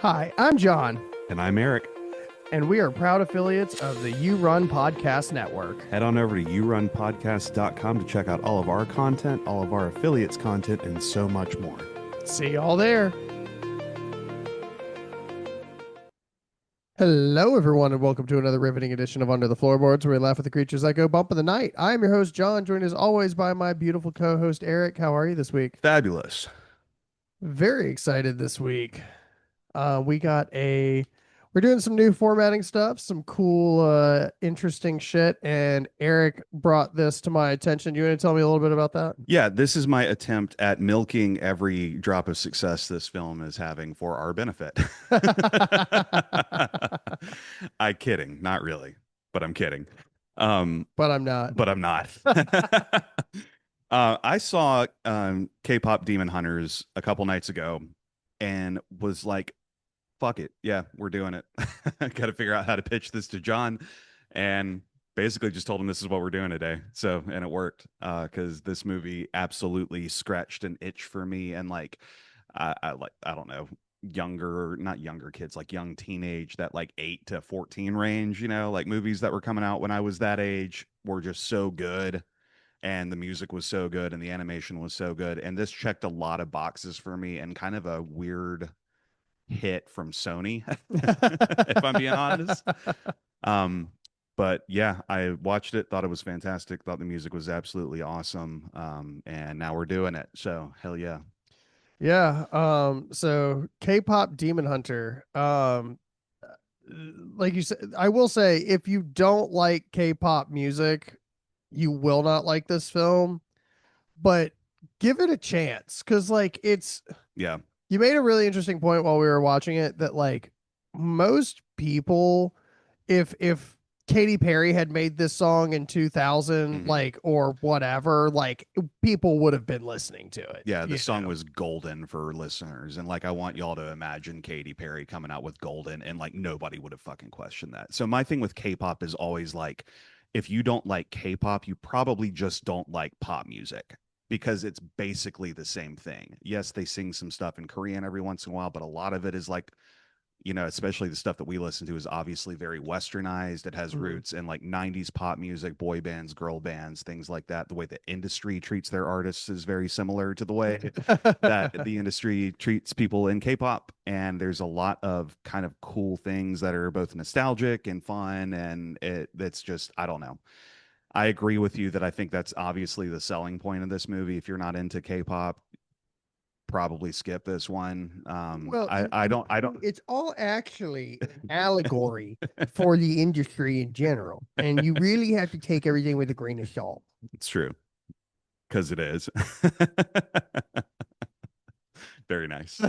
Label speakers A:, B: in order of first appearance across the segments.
A: Hi, I'm John,
B: And I'm Eric.
A: and we are proud affiliates of the You Run Podcast Network.
B: Head on over to yourunpodcast.com to check out all of our content, all of our affiliates' content, and so much more.
A: See y'all there. Hello, everyone, and welcome to another riveting edition of Under the Floorboards, where we laugh at the creatures that go bump in the night. I am your host, John, joined as always by my beautiful co-host, Eric. How are you this week?
B: Fabulous.
A: Very excited this week. We're doing some new formatting stuff, some cool, interesting shit, and Eric brought this to my attention. You want to tell me a little bit about that?
B: Yeah, this is my attempt at milking every drop of success this film is having for our benefit. I'm kidding. Not really, but I'm kidding.
A: But I'm not.
B: But I'm not. I saw Kpop Demon Hunters a couple nights ago and was like, fuck it. Yeah, we're doing it. Got to figure out how to pitch this to John. And basically just told him this is what we're doing today. So, and it worked because this movie absolutely scratched an itch for me. And like, I don't know, not younger kids, like young teenage, that like 8 to 14 range, like movies that were coming out when I was that age were just so good. And the music was so good and the animation was so good. And this checked a lot of boxes for me and kind of a weird hit from Sony, if I'm being honest. But yeah, I watched it, thought it was fantastic, thought the music was absolutely awesome. And now we're doing it. So hell yeah.
A: Yeah. So K-pop Demon Hunter. Like you said, I will say, if you don't like K-pop music, you will not like this film. But give it a chance, because
B: Yeah.
A: you made a really interesting point while we were watching it that like most people, if Katy Perry had made this song in 2000, like, or whatever, like people would have been listening to it.
B: Yeah, the song was golden for listeners. And like, I want y'all to imagine Katy Perry coming out with Golden and like nobody would have fucking questioned that. So my thing with K-pop is always like, if you don't like K-pop, you probably just don't like pop music, because it's basically the same thing. Yes, they sing some stuff in Korean every once in a while, but a lot of it is like, especially the stuff that we listen to is obviously very westernized. It has roots in like 90s pop music, boy bands, girl bands, things like that. The way the industry treats their artists is very similar to the way that the industry treats people in K-pop. And there's a lot of kind of cool things that are both nostalgic and fun. And it's just, I don't know. I agree with you that I think that's obviously the selling point of this movie. If you're not into K-pop, probably skip this one.
A: Well,
B: I don't.
A: It's all actually an allegory for the industry in general, and you really have to take everything with a grain of salt.
B: It's true, because it is. Very nice.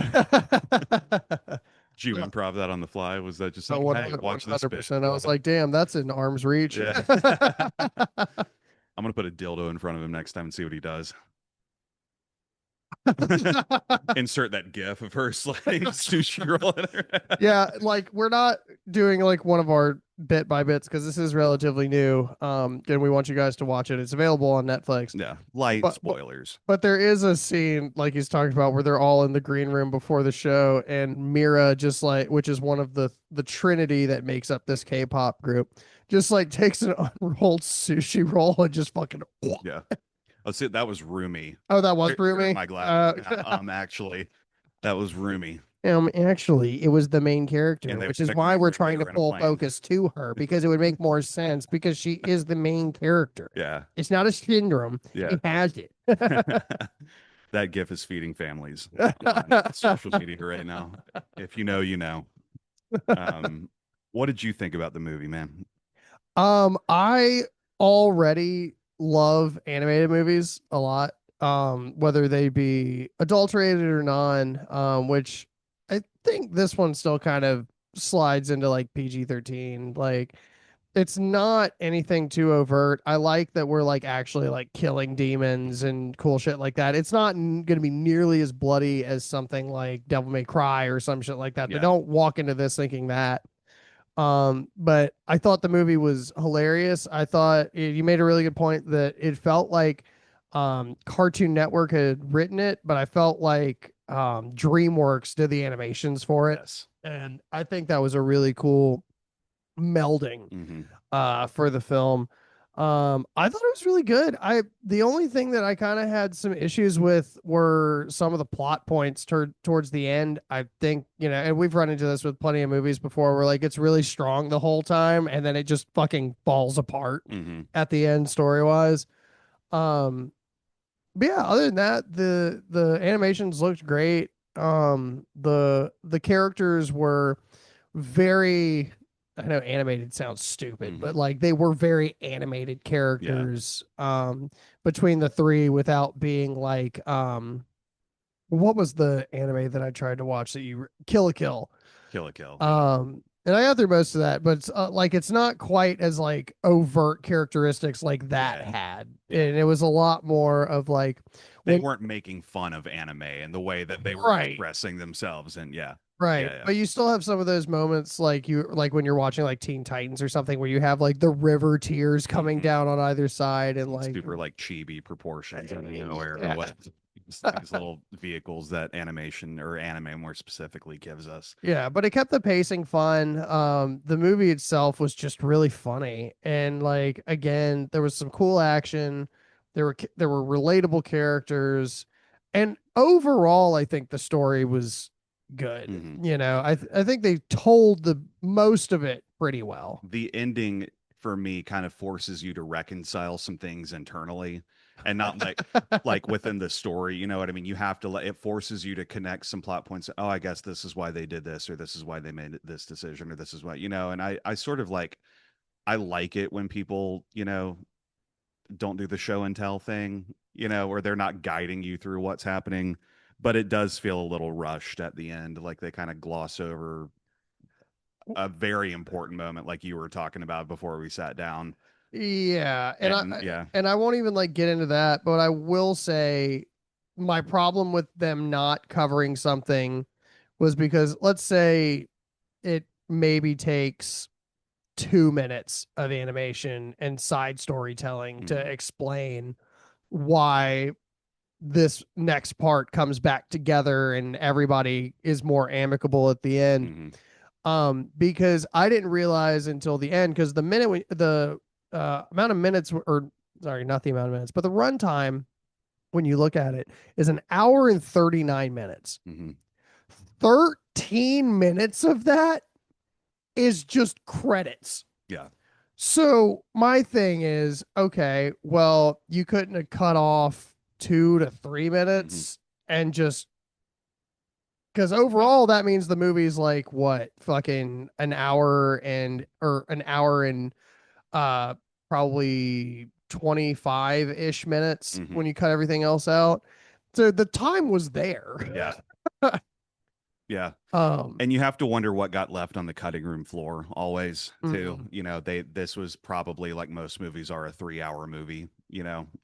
B: Did you improv that on the fly? Was that just like, hey, watch this bit?
A: I was like, damn, that's in arm's reach.
B: Yeah. I'm gonna put a dildo in front of him next time and see what he does. Insert that gif of her sliding sushi roll in her.
A: Yeah, like we're not doing like one of our bit by bits because this is relatively new. And we want you guys to watch it. It's available on Netflix.
B: Yeah, light spoilers.
A: But there is a scene like he's talking about where they're all in the green room before the show, and Mira, just like, which is one of the trinity that makes up this K-pop group, just like takes an unrolled sushi roll and just fucking
B: yeah. Oh, see, that was Rumi.
A: Oh, that was Rumi?
B: My glasses. Actually, that was Rumi.
A: Actually, it was the main character, which is why we're trying to pull focus to her, because it would make more sense, because she is the main character.
B: Yeah.
A: It's not a syndrome.
B: Yeah.
A: He has it.
B: That gif is feeding families on social media right now. If you know, you know. What did you think about the movie, man?
A: I already love animated movies a lot, whether they be adulterated or non, which I think this one still kind of slides into like PG-13. Like, it's not anything too overt. I like that we're like actually like killing demons and cool shit like that. It's not going to be nearly as bloody as something like Devil May Cry or some shit like that. Yeah. They don't walk into this thinking that. But I thought the movie was hilarious. I thought you made a really good point that it felt like Cartoon Network had written it, but I felt like DreamWorks did the animations for it,
B: Yes.
A: and I think that was a really cool melding
B: Hmm.
A: for the film. I thought it was really good. The only thing that I kind of had some issues with were some of the plot points towards the end. I think, and we've run into this with plenty of movies before where like it's really strong the whole time and then it just fucking falls apart
B: Hmm.
A: at the end story wise. Um, but yeah, other than that, the animations looked great. The characters were very, I know animated sounds stupid,
B: Hmm.
A: but like they were very animated
B: Yeah.
A: characters between the three without being like what was the anime that I tried to watch that you Kill a Kill.
B: Kill a Kill. Yeah.
A: And I got through most of that, but it's like it's not quite as like overt characteristics like that
B: Yeah.
A: had.
B: Yeah.
A: And it was a lot more of like
B: They
A: when
B: weren't making fun of anime and the way that they were
A: right.
B: expressing themselves. And yeah.
A: Right.
B: Yeah. Yeah.
A: But you still have some of those moments like when you're watching like Teen Titans or something where you have like the river tears coming
B: Hmm.
A: down on either side and like
B: Super like chibi proportions and
A: yeah.
B: or what these little vehicles that animation or anime more specifically gives us.
A: Yeah, but it kept the pacing fun. The movie itself was just really funny and like again, there was some cool action. There were relatable characters and overall I think the story was good.
B: Hmm.
A: I think they told the most of it pretty well.
B: The ending for me kind of forces you to reconcile some things internally and not like within the story, you know what I mean? You have to let it forces you to connect some plot points. Oh, I guess this is why they did this, or this is why they made this decision, or this is why, and I sort of like I like it when people, don't do the show and tell thing, or they're not guiding you through what's happening. But it does feel a little rushed at the end, like they kind of gloss over a very important moment, like you were talking about before we sat down.
A: Yeah, and
B: And yeah.
A: I won't even like get into that, but I will say my problem with them not covering something was because let's say it maybe takes 2 minutes of animation and side storytelling to
B: Hmm.
A: explain why this next part comes back together and everybody is more amicable at the end.
B: Hmm.
A: Because I didn't realize until the end because the amount of minutes or sorry, not the amount of minutes, but the runtime when you look at it is an hour and 39 minutes.
B: Hmm.
A: 13 minutes of that is just credits.
B: Yeah.
A: So my thing is, okay, well, you couldn't have cut off 2 to 3 minutes
B: Hmm.
A: and just because overall that means the movie's like what fucking an hour and uh probably 25-ish minutes
B: Hmm.
A: when you cut everything else out. So the time was there.
B: Yeah. Yeah.
A: um
B: And you have to wonder what got left on the cutting room floor always too.
A: mhm,
B: This was probably like most movies are a 3 hour movie,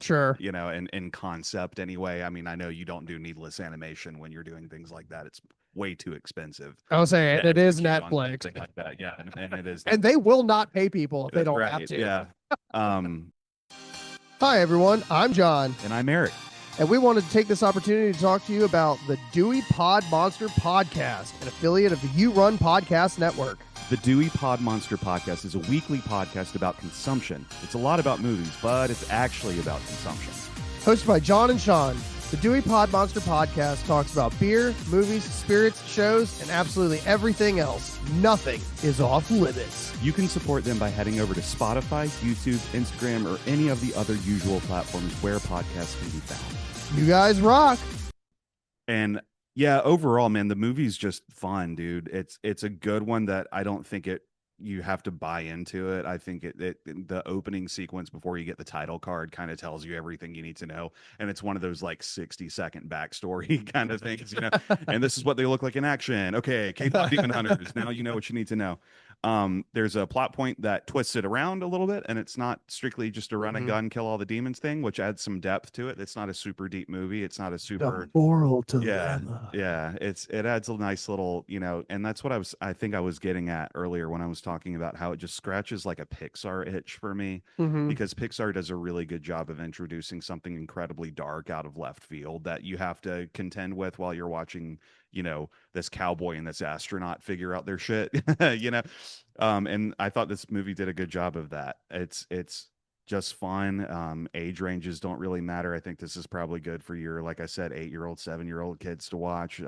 A: sure.
B: in concept anyway. I mean, I know you don't do needless animation when you're doing things like that. It's way too expensive
A: I was saying
B: to
A: it is
B: execute on
A: Netflix
B: something like that. Yeah. And it is.
A: and they will not pay people if they
B: That's
A: don't have
B: right.
A: to.
B: Yeah. Um,
A: Hi everyone, I'm John.
B: and I'm Eric.
A: And we wanted to take this opportunity to talk to you about the Dewey Pod Monster Podcast, an affiliate of the You Run Podcast Network.
B: The Dewey Pod Monster Podcast is a weekly podcast about consumption. It's a lot about movies, but it's actually about consumption.
A: Hosted by John and Sean, the Dewey Pod Monster Podcast talks about beer, movies, spirits, shows, and absolutely everything else. Nothing is off limits.
B: You can support them by heading over to Spotify, YouTube, Instagram, or any of the other usual platforms where podcasts can be found.
A: You guys rock.
B: And yeah, overall, man, the movie's just fun, dude. It's a good one that I don't think you have to buy into it. I think the opening sequence before you get the title card kind of tells you everything you need to know. And it's one of those like 60-second backstory kind of things, And this is what they look like in action. Okay, Kpop Demon Hunters. Now you know what you need to know. There's a plot point that twists it around a little bit, and it's not strictly just a run and
A: Hmm.
B: gun, kill all the demons thing, which adds some depth to it. It's not a super deep movie. It's not a
A: The
B: super
A: moral
B: yeah,
A: dilemma.
B: yeah. It adds a nice little, and that's what I think I was getting at earlier when I was talking about how it just scratches like a Pixar itch for me,
A: Hmm.
B: because Pixar does a really good job of introducing something incredibly dark out of left field that you have to contend with while you're watching, this cowboy and this astronaut figure out their shit, you know. And I thought this movie did a good job of that. It's just fine. Age ranges don't really matter. I think this is probably good for your, like I said, 8-year-old, 7-year-old kids to watch.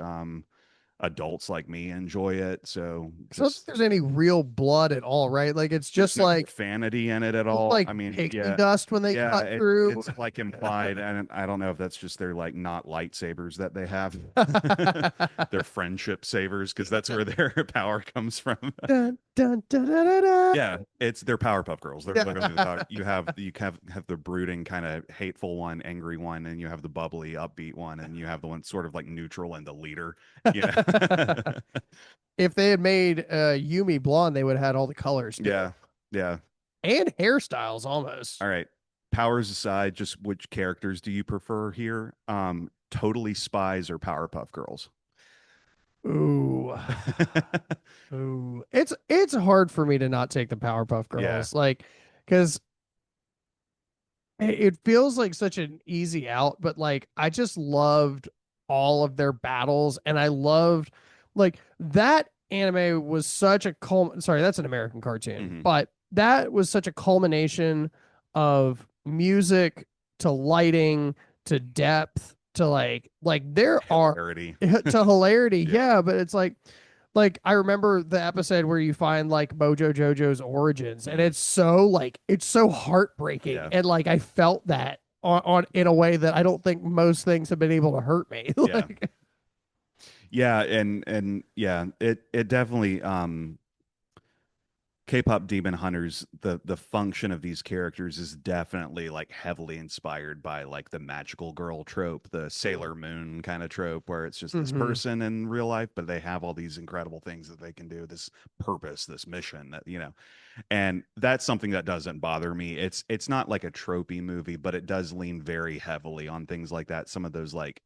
B: Adults like me enjoy it. So
A: So I don't think
B: just
A: there's any real blood at all, right? Like it's
B: there's
A: just
B: no
A: like
B: profanity in it at all.
A: like
B: I mean,
A: pixie
B: yeah,
A: dust when they
B: yeah,
A: cut through.
B: it's like implied, and I don't know if that's just their like not lightsabers that they have, their friendship savers, because that's where their power comes from.
A: Dun, dun, dun, dun, dun, dun.
B: Yeah, it's they're Powerpuff Girls. They're literally the
A: Yeah.
B: power. You have the brooding kind of hateful one, angry one, and you have the bubbly, upbeat one, and you have the one sort of like neutral and the leader. Yeah,
A: If they had made Yumi blonde, they would have had all the colors too,
B: yeah, yeah.
A: and hairstyles almost.
B: All right. Powers aside, just which characters do you prefer here? Totally Spies or Powerpuff Girls?
A: Ooh, ooh, it's hard for me to not take the Powerpuff
B: Yeah.
A: Girls, like, because it feels like such an easy out, but like I just loved all of their battles, and I loved like that anime was such a sorry, that's an American cartoon,
B: Hmm.
A: but that was such a culmination of music to lighting to depth to like there are
B: Hilarity.
A: to hilarity,
B: Yeah.
A: yeah, but it's like I remember the episode where you find like Mojo Jojo's origins, and
B: Hmm.
A: it's so heartbreaking,
B: Yeah.
A: and like I felt that on in a way that I don't think most things have been able to hurt me.
B: Yeah.
A: Like,
B: Yeah, and yeah, it definitely K-pop Demon Hunters, the function of these characters is definitely like heavily inspired by like the magical girl trope, the Sailor Moon kind of trope, where it's just this
A: mm-hmm,
B: person in real life, but they have all these incredible things that they can do, this purpose, this mission that, and that's something that doesn't bother me. It's not like a tropey movie, but it does lean very heavily on things like that. Some of those like,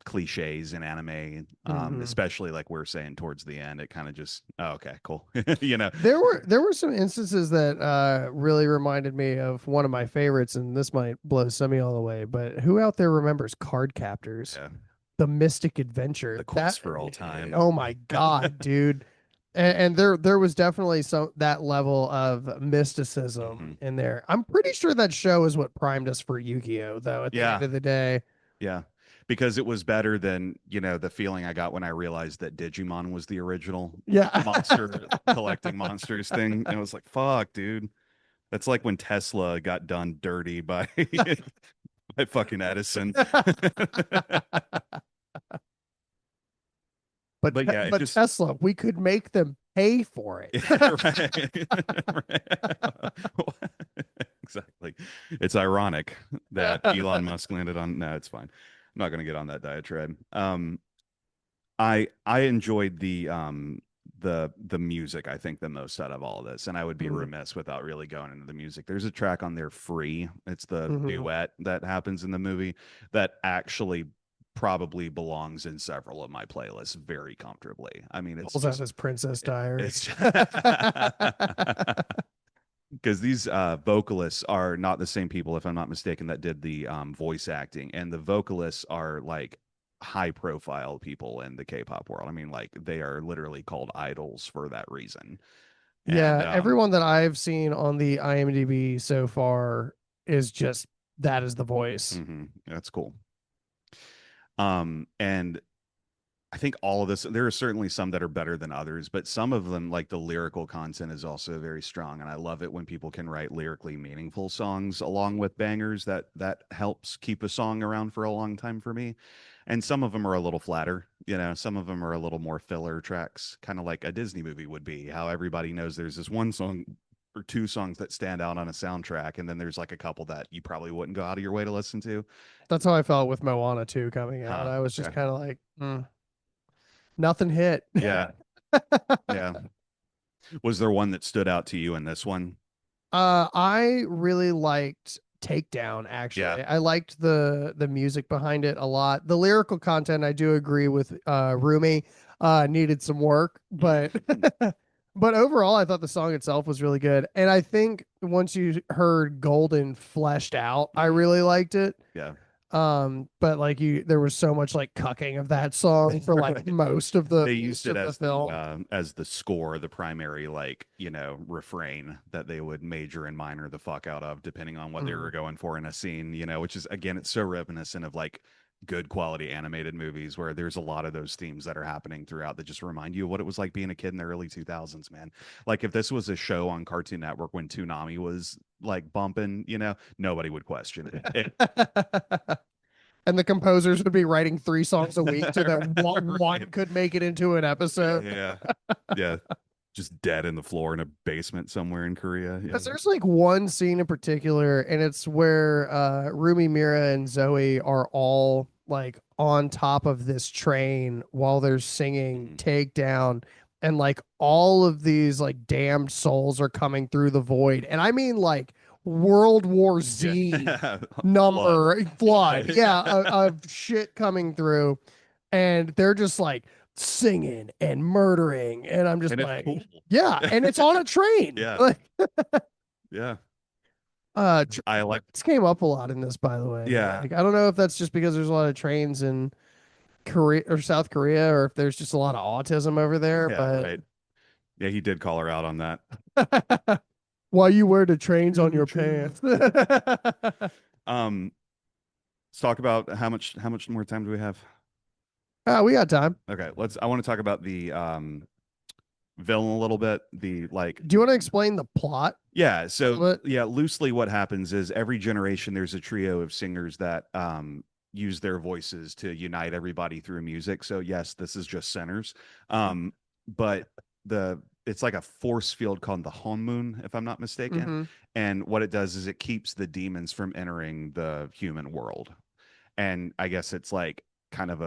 B: cliches in anime,
A: mm-hmm.
B: especially like we're saying towards the end, it kind of just, oh, okay, cool.
A: There were some instances that really reminded me of one of my favorites, and this might blow Semi all the way, but who out there remembers Card Captors?
B: Yeah.
A: The Mystic Adventure.
B: The
A: That
B: quest for all time.
A: oh my god, dude. And there was definitely some that level of mysticism
B: Hmm.
A: in there. I'm pretty sure that show is what primed us for Yu-Gi-Oh, though, at the end
B: Yeah.
A: of the day.
B: Yeah. Because it was better than, the feeling I got when I realized that Digimon was the original
A: Yeah.
B: monster collecting monsters thing. And I was like, fuck, dude. That's like when Tesla got done dirty by by fucking Edison.
A: but
B: But yeah, it
A: but
B: just
A: Tesla, we could make them pay for it.
B: yeah, right. Exactly. It's ironic that Elon Musk landed on. No, it's fine. I'm not going to get on that diatribe. I enjoyed the music, I think, the most out of all of this, and I would be
A: Mhm,
B: remiss without really going into the music. There's a track on there, "Free." It's the
A: mhm.
B: duet that happens in the movie that actually probably belongs in several of my playlists very comfortably. I mean, it's
A: Pulls out
B: just
A: his Princess Diary.
B: it's because these vocalists are not the same people, if I'm not mistaken, that did the voice acting, and the vocalists are like high profile people in the K-pop world. I mean, like they are literally called idols for that reason. And
A: Yeah, everyone that I've seen on the IMDb so far is just that is the voice.
B: that's cool. And I think all of this, there are certainly some that are better than others, but some of them, like the lyrical content, is also very strong. And I love it when people can write lyrically meaningful songs along with bangers. That helps keep a song around for a long time for me. And some of them are a little flatter, some of them are a little more filler tracks, kind of like a Disney movie would be. How everybody knows there's this one song or two songs that stand out on a soundtrack, and then there's like a couple that you probably wouldn't go out of your way to listen to.
A: That's how I felt with Moana 2 coming out.
B: Huh.
A: I was just
B: Okay.
A: kind of like, nothing hit.
B: Yeah. Yeah. Was there one that stood out to you in this one?
A: I really liked Takedown,
B: Yeah.
A: actually. I liked the music behind it a lot. The lyrical content, I do agree with Rumi, needed some work, but but overall I thought the song itself was really good. And I think once you heard Golden fleshed out, I really liked it.
B: Yeah.
A: But like there was so much like cucking of that song for like most of the
B: They used it
A: film.
B: as the score, the primary like, refrain that they would major and minor the fuck out of depending on what they were
A: Mhm.
B: going for in a scene, which is again it's so reminiscent of like good quality animated movies where there's a lot of those themes that are happening throughout that just remind you of what it was like being a kid in the early 2000s, man. Like if this was a show on Cartoon Network when Toonami was like bumping, nobody would question it.
A: And the composers would be writing 3 songs a week so that one
B: Right.
A: could make it into an episode.
B: Yeah. Yeah. Just dead in the floor in a basement somewhere in Korea. Yeah.
A: Because there's like one scene in particular, and it's where Rumi, Mira, and Zoe are all like on top of this train while they're singing
B: Mhm.
A: Takedown, and like all of these like damned souls are coming through the void. And I mean like World War Z
B: Yeah. Flood.
A: number
B: Yeah.
A: flood, yeah, of shit coming through, and they're just like singing and murdering, and I'm just
B: And it's
A: like,
B: cool.
A: yeah, and it's on a train.
B: Yeah.
A: Like,
B: Yeah. I like,
A: trains came up a lot in this, by the way.
B: yeah.
A: Like, I don't know if that's just because there's a lot of trains in Korea or South Korea, or if there's just a lot of autism over there.
B: Yeah.
A: But
B: Right. Yeah. He did call her out on that.
A: why you wear the trains
B: Yeah,
A: on
B: the
A: your
B: train.
A: pants?
B: Um, let's talk about how much more time do we have?
A: We got time.
B: Okay. I want to talk about the villain a little bit. The like
A: Do you want to explain the plot
B: Yeah,
A: a
B: so
A: little bit?
B: yeah, loosely what happens is every generation there's a trio of singers that use their voices to unite everybody through music. So yes, this is just sinners. But it's like a force field called the Honmoon, if I'm not mistaken.
A: Mm-hmm.
B: And what it does is it keeps the demons from entering the human world. And I guess it's like kind of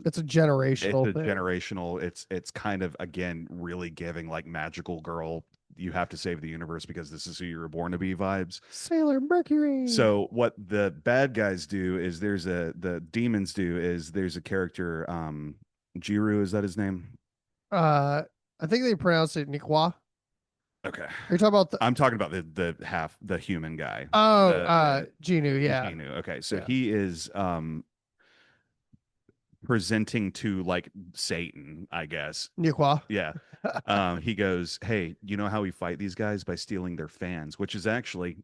A: It's a
B: it's
A: generational
B: a
A: thing.
B: generational, it's kind of again really giving like magical girl, you have to save the universe because this is who you were born to be vibes.
A: Sailor Mercury.
B: So what the bad guys do is the demons do is there's a character, Jiru, is that his name?
A: Uh, I think they pronounce it Nikwa.
B: Okay.
A: Are you talking about the?
B: I'm talking about the human guy.
A: Oh,
B: The
A: Genu. Yeah,
B: Genu. Okay, so
A: yeah.
B: he is presenting to like Satan, I guess.
A: Nikwa.
B: Yeah. He goes, "Hey, you know how we fight these guys by stealing their fans, which is actually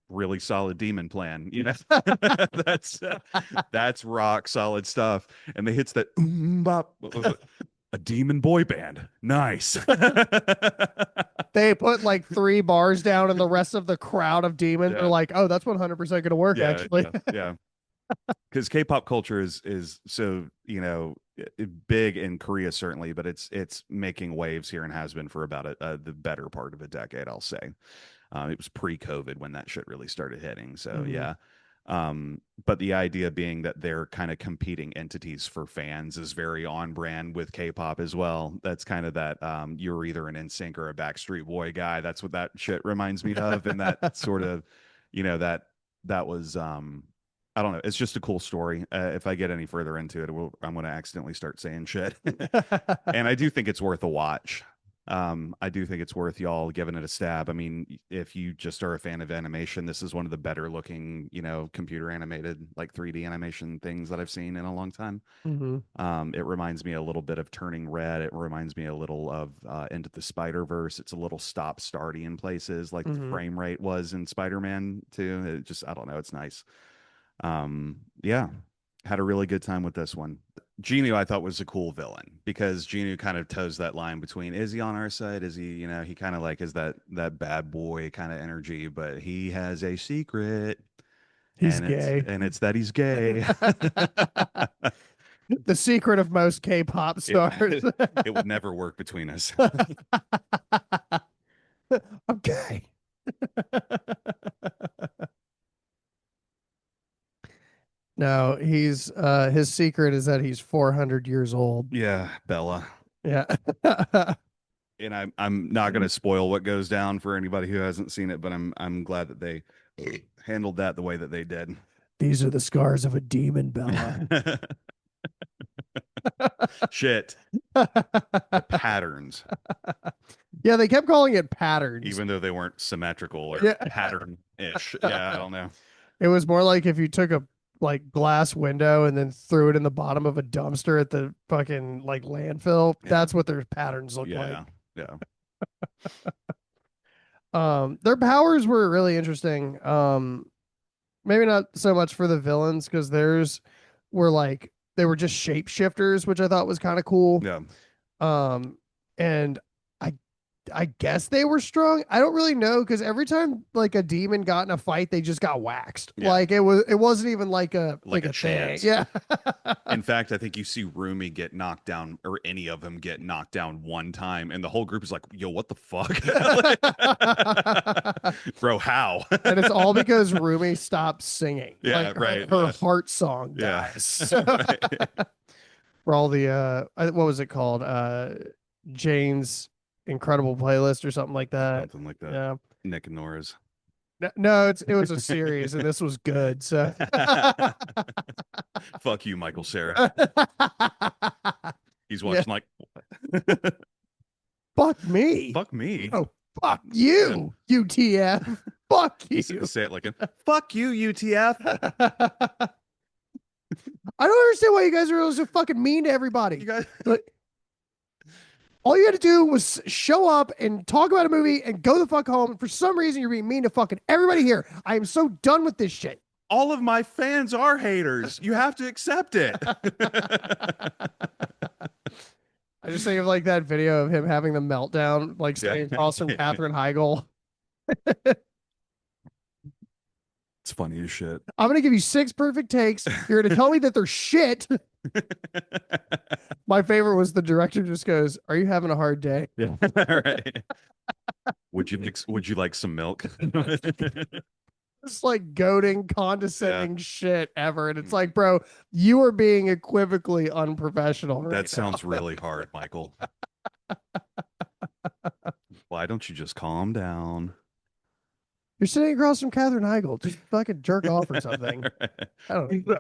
B: really solid demon plan. That's rock solid stuff." And they hits that bop, a demon boy band. Nice.
A: They put like 3 bars down, and the rest of the crowd of demons are
B: Yeah.
A: like, "Oh, that's 100% going to work."
B: Yeah,
A: Actually.
B: yeah, yeah. Because K-pop culture is so big in Korea certainly, but it's making waves here and has been for about the better part of a decade, I'll say. It was pre-COVID when that shit really started hitting. So
A: Mhm.
B: yeah. But the idea being that they're kind of competing entities for fans is very on brand with K-pop as well. That's kind of that you're either an NSYNC or a Backstreet Boy guy. That's what that shit reminds me of, and that sort of, that was I don't know. It's just a cool story. If I get any further into it, I'm going to accidentally start saying shit. And I do think it's worth a watch. I do think it's worth y'all giving it a stab. I mean, if you just are a fan of animation, this is one of the better looking, computer animated, like 3D animation things that I've seen in a long time.
A: Mhm.
B: It reminds me a little bit of Turning Red. It reminds me a little of Into the Spider-Verse. It's a little stop-starty in places, like the
A: Mhm.
B: frame rate was in Spider-Man too. I don't know, it's nice. Yeah, had a really good time with this one. Genu, I thought was a cool villain because Genu kind of toes that line between is he on our side? Is he, he kind of like is that bad boy kind of energy, but he has a secret,
A: He's gay.
B: and it's that he's gay.
A: The secret of most K-pop
B: it
A: stars.
B: it would never work between us.
A: I'm gay. No, he's his secret is that he's 400 years old.
B: Yeah, Bella.
A: Yeah.
B: and I'm not going to spoil what goes down for anybody who hasn't seen it, but I'm glad that they handled that the way that they did.
A: These are the scars of a demon, Bella.
B: Shit, the patterns,
A: Yeah, they kept calling it patterns.
B: even though they weren't symmetrical or
A: Yeah.
B: pattern-ish. Yeah, I don't know.
A: It was more like if you took a like glass window and then threw it in the bottom of a dumpster at the fucking like landfill.
B: Yeah,
A: That's what their patterns look like.
B: yeah, yeah.
A: Their powers were really interesting. Maybe not so much for the villains because theirs were like they were just shapeshifters, which I thought was kind of cool.
B: Yeah.
A: And I I guess they were strong. I don't really know because every time like a demon got in a fight, they just got waxed.
B: Yeah.
A: Like it wasn't even like a thing.
B: chance.
A: Yeah.
B: In fact, I think you see Rumi get knocked down, or any of them get knocked down one time, and the whole group is like, "Yo, what the fuck, bro? How?"
A: And it's all because Rumi stopped singing.
B: Yeah,
A: Like
B: right.
A: her heart song
B: Yeah.
A: dies.
B: Right.
A: For all the what was it called? Jane's Incredible Playlist or something like that.
B: Something like that.
A: Yeah.
B: Nick and Nora's.
A: No, it was a series and this was good. So
B: Fuck you, Michael Cera. He's watching like,
A: fuck me.
B: fuck me.
A: Oh, fuck you, UTF. Fuck you.
B: Say it like a fuck you, UTF.
A: I don't understand why you guys are so fucking mean to everybody.
B: You guys.
A: Like, all you had to do was show up and talk about a movie and go the fuck home. And for some reason, you're being mean to fucking everybody here. I am so done with this shit.
B: All of my fans are haters. You have to accept it.
A: I just think of like that video of him having the meltdown, like
B: Yeah.
A: standing across from Katherine Heigl.
B: It's funny as shit.
A: I'm gonna give you 6 perfect takes. You're gonna tell me that they're shit. My favorite was the director just goes, "Are you having a hard day?"
B: Yeah. Right. Would you like some milk?
A: It's like goading, condescending shit ever. And it's like, bro, you are being equivocally unprofessional. Right
B: That sounds really hard, Michael. Why don't you just calm down?
A: You're sitting across from Katherine Heigl. Just fucking jerk off or something. I don't know.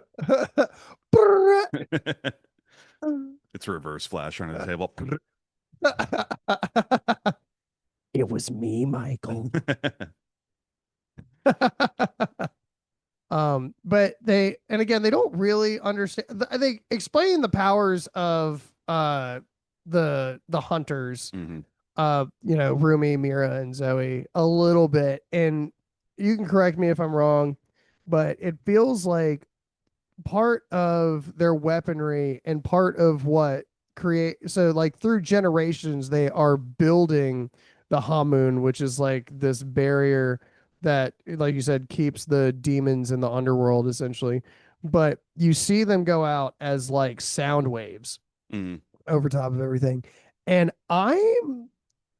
B: It's reverse flash under the table.
A: It was me, Michael. But and again, they don't really understand. They explain the powers of the hunters,
B: Mhm.
A: Rumi, Mira, and Zoe a little bit, and you can correct me if I'm wrong, but it feels like part of their weaponry and part of what create so like through generations they are building the Hamun, which is like this barrier that, like you said, keeps the demons in the underworld essentially. But you see them go out as like sound waves
B: Mhm.
A: over top of everything. And I'm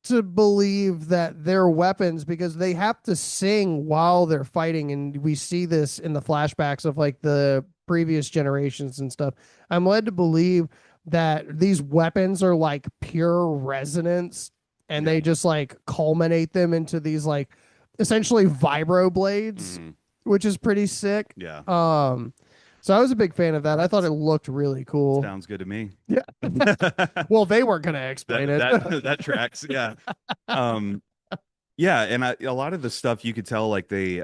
A: to believe that they're weapons because they have to sing while they're fighting. And we see this in the flashbacks of like the previous generations and stuff. I'm led to believe that these weapons are like pure resonance and they just like culminate them into these like essentially vibro blades,
B: Mhm.
A: which is pretty sick.
B: Yeah.
A: So I was a big fan of that. I thought it looked really cool.
B: Sounds good to me.
A: Yeah. Well, they weren't going to explain it.
B: That tracks. Yeah. Yeah, and a lot of the stuff you could tell like they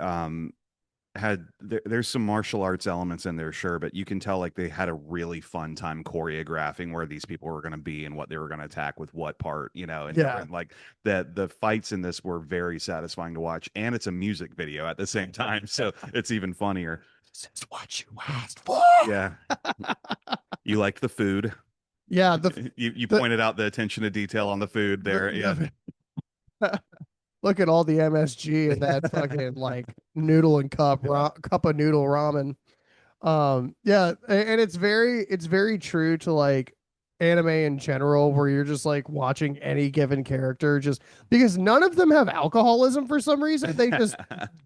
B: there's some martial arts elements in there, sure, but you can tell like they had a really fun time choreographing where these people were going to be and what they were going to attack with what part, and like the fights in this were very satisfying to watch, and it's a music video at the same time, so it's even funnier.
A: This is what you asked for.
B: Yeah. You liked the food.
A: Yeah,
B: you pointed out the attention to detail on the food there. Yeah.
A: Look at all the MSG in that fucking like noodle and cup of noodle ramen. Yeah, and it's very true to like anime in general, where you're just like watching any given character just because none of them have alcoholism for some reason. They just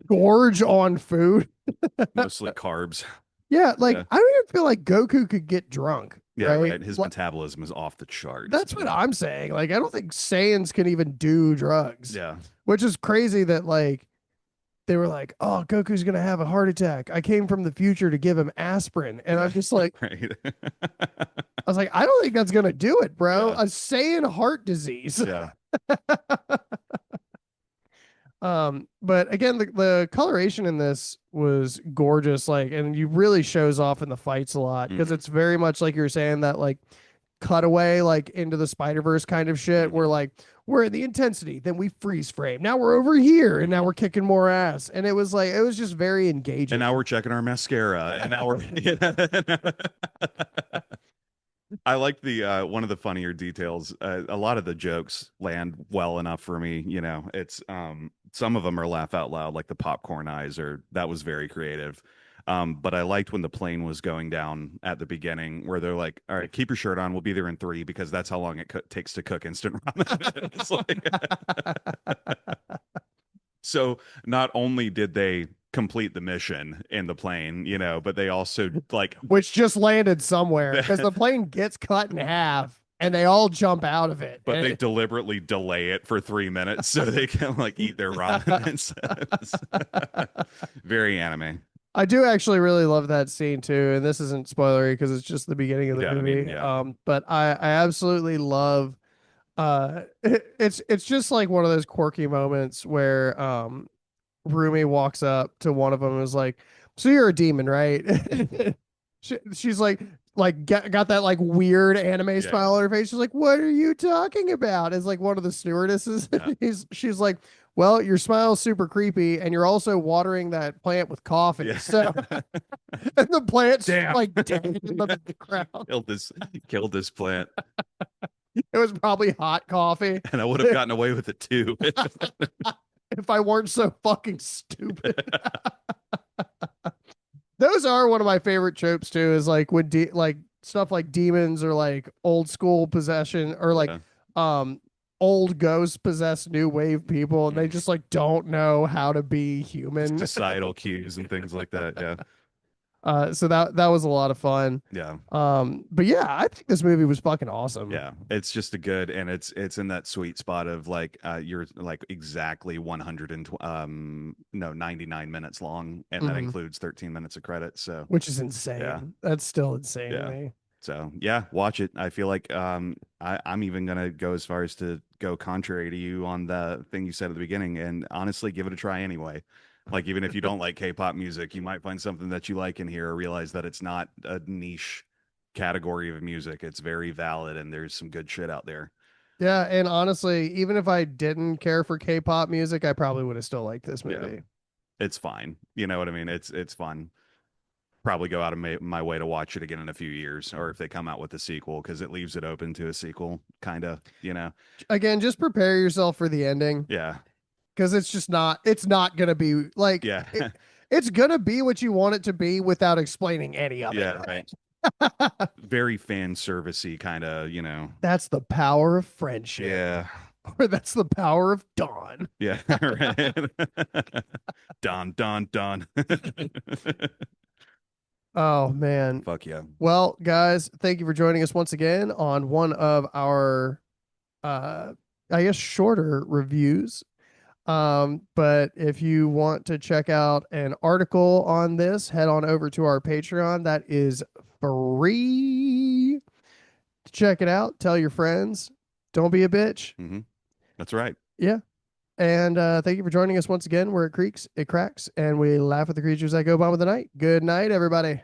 A: gorge on food.
B: Mostly carbs.
A: Yeah, like
B: Yeah.
A: I don't even feel like Goku could get drunk,
B: Yeah,
A: right?
B: right. His
A: Like,
B: metabolism is off the charts.
A: that's what I'm saying. Like I don't think Saiyans can even do drugs,
B: Yeah.
A: which is crazy that like they were like, "Oh, Goku's gonna have a heart attack. I came from the future to give him aspirin," and I'm just like,
B: Right.
A: I was like, I don't think that's gonna do it, bro.
B: Yeah.
A: A Saiyan heart disease.
B: Yeah.
A: But again, the coloration in this was gorgeous, like, and you really shows off in the fights a lot because
B: Hmm.
A: it's very much like you were saying that like cutaway like into the Spider-Verse kind of shit where
B: Hmm.
A: like we're in the intensity, then we freeze frame. Now we're over here and now we're kicking more ass. And it was like it was just very
B: And
A: engaging.
B: now we're checking our mascara. And now we're I like the one of the funnier details. A lot of the jokes land well enough for me. It's some of them are laugh out loud, like the popcorn eyes, or that was very creative. But I liked when the plane was going down at the beginning, where they're like, "All right, keep your shirt on. We'll be there in 3 because that's how long it takes to cook instant ramen." It's like, so not only did they complete the mission in the plane, but they also like
A: Which just landed somewhere because
B: that.
A: the plane gets cut in half and they all jump out of it.
B: But they deliberately delay it for 3 minutes so they can like eat their ramen instead. Very anime.
A: I do actually really love that scene too, and this isn't spoilery because it's just the beginning of the
B: Yeah, I mean,
A: movie.
B: yeah.
A: But I absolutely love it's just like one of those quirky moments where Rumi walks up to one of them and is like, "So you're a demon, right?" She's like got that like weird anime
B: Yeah,
A: smile on her face. She's like, "What are you talking about?" It's like one of the stewardesses.
B: yeah.
A: She's like, "Well, your smile's super creepy, and you're also watering that plant with coffee."
B: Yeah.
A: So, and the plant's
B: Damn.
A: like dead in the background.
B: Killed this plant.
A: It was probably hot coffee.
B: And I would have gotten away with it too.
A: If I weren't so fucking stupid. Those are one of my favorite tropes too. Is like when like stuff like demons or like old school possession or like
B: Yeah.
A: um old ghosts possess new wave people and they
B: Mhm.
A: just like don't know how to be human.
B: Societal cues and things like that. Yeah.
A: So that was a lot of fun.
B: Yeah.
A: But yeah, I think this movie was fucking awesome.
B: Yeah, it's just a good, and it's in that sweet spot of like you're like exactly 100 and no 99 minutes long, and that
A: Mhm.
B: includes 13 minutes of credits. So
A: Which is
B: yeah,
A: insane. That's still insane to
B: yeah.
A: me.
B: So yeah, watch it. I feel like I'm even gonna go as far as to go contrary to you on the thing you said at the beginning, and honestly, give it a try anyway. Like even if you don't like K-pop music, you might find something that you like in here, or realize that it's not a niche category of music. It's very valid, and there's some good shit out there.
A: Yeah, and honestly, even if I didn't care for K-pop music, I probably would have still liked this
B: Yeah,
A: movie.
B: it's fine. You know what I mean? It's fun. Probably go out of my way to watch it again in a few years, or if they come out with a sequel, because it leaves it open to a sequel, kind of.
A: Again, just prepare yourself for the ending
B: Yeah,
A: because it's not gonna be like
B: yeah,
A: it's gonna be what you want it to be without explaining any of it.
B: yeah. Right. Very fan servicey kind of.
A: That's the power of friendship,
B: Yeah,
A: or that's the power of dawn.
B: yeah. Right. Done, done, done.
A: Oh man.
B: Fuck yeah.
A: Well, guys, thank you for joining us once again on one of our uh I guess shorter reviews. But if you want to check out an article on this, head on over to our Patreon. That is free. Check it out. Tell your friends. Don't be a bitch.
B: Hmm. That's right.
A: Yeah. And thank you for joining us once again. We're at Creeks, it cracks, and we laugh at the creatures that go by with the night. Good night, everybody.